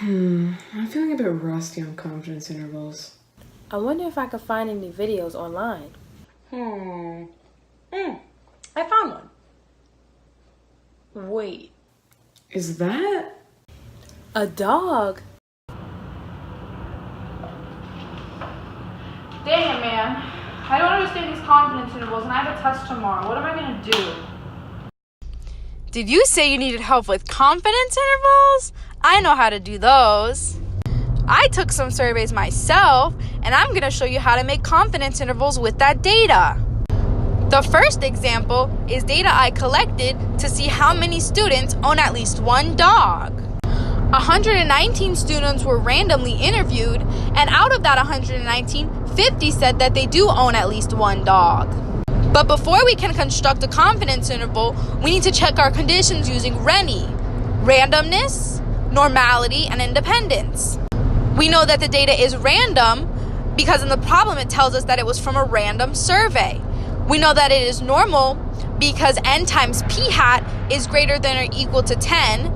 I'm feeling a bit rusty on confidence intervals. I wonder if I could find any videos online. I found one. Wait. Is that? A dog? Dang it, man. I don't understand these confidence intervals and I have a test tomorrow. What am I going to do? Did you say you needed help with confidence intervals? I know how to do those. I took some surveys myself, and I'm going to show you how to make confidence intervals with that data. The first example is data I collected to see how many students own at least one dog. 119 students were randomly interviewed, and out of that 119, 50 said that they do own at least one dog. But before we can construct a confidence interval, we need to check our conditions using RENI: randomness, normality, and independence. We know that the data is random because in the problem it tells us that it was from a random survey. We know that it is normal because n times p hat is greater than or equal to 10,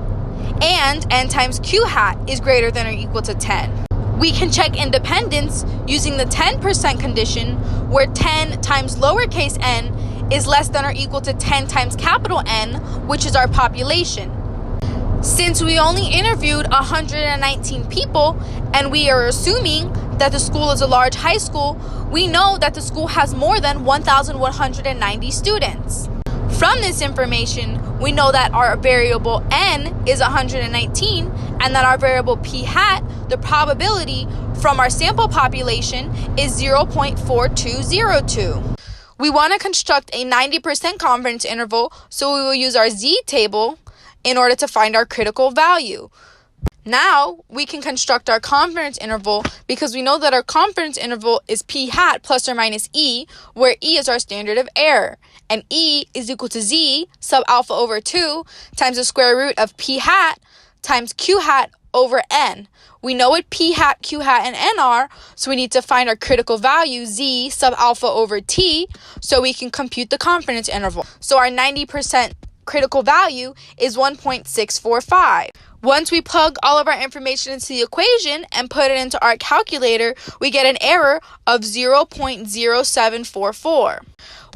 and n times q hat is greater than or equal to 10. We can check independence using the 10% condition, where 10 times lowercase n is less than or equal to 10 times capital N, which is our population. Since we only interviewed 119 people, and we are assuming that the school is a large high school, we know that the school has more than 1,190 students. From this information, we know that our variable n is 119, and that our variable p hat, the probability from our sample population, is 0.4202. We want to construct a 90% confidence interval, so we will use our z-table in order to find our critical value. Now, we can construct our confidence interval because we know that our confidence interval is p hat plus or minus e, where e is our standard of error. And e is equal to z sub alpha over 2 times the square root of p hat times q hat over n. We know what p hat, q hat, and n are, so we need to find our critical value, z sub alpha over t, so we can compute the confidence interval. So our 90% critical value is 1.645. Once we plug all of our information into the equation and put it into our calculator, we get an error of 0.0744.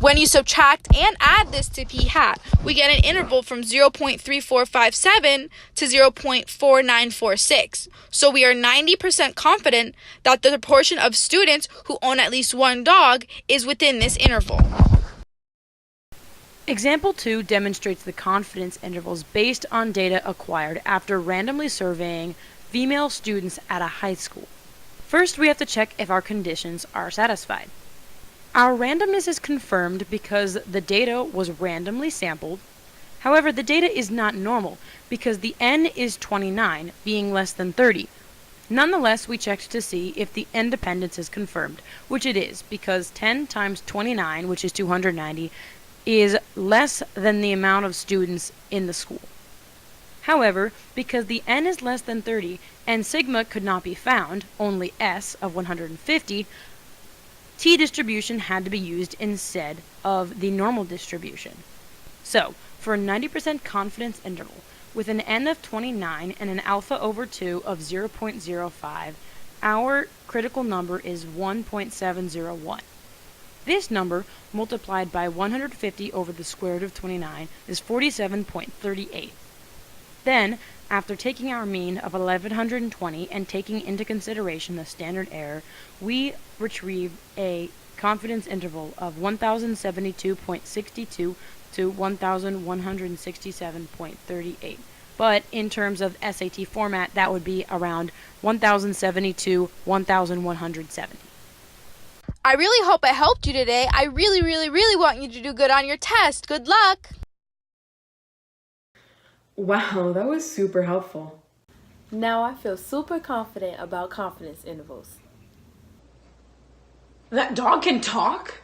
When you subtract and add this to p hat, we get an interval from 0.3457 to 0.4946. So we are 90% confident that the proportion of students who own at least one dog is within this interval. Example 2 demonstrates the confidence intervals based on data acquired after randomly surveying female students at a high school. First, we have to check if our conditions are satisfied. Our randomness is confirmed because the data was randomly sampled. However, the data is not normal because the n is 29, being less than 30. Nonetheless, we checked to see if the independence is confirmed, which it is, because 10 times 29, which is 290, is less than the amount of students in the school. However, because the n is less than 30 and sigma could not be found, only s of 150, t distribution had to be used instead of the normal distribution. So, for a 90% confidence interval with an n of 29 and an alpha over 2 of 0.05, our critical number is 1.701. This number, multiplied by 150 over the square root of 29, is 47.38. Then, after taking our mean of 1120 and taking into consideration the standard error, we retrieve a confidence interval of 1072.62 to 1167.38. But in terms of SAT format, that would be around 1072, 1170. I really hope I helped you today. I really, really, really want you to do good on your test. Good luck! Wow, that was super helpful. Now I feel super confident about confidence intervals. That dog can talk?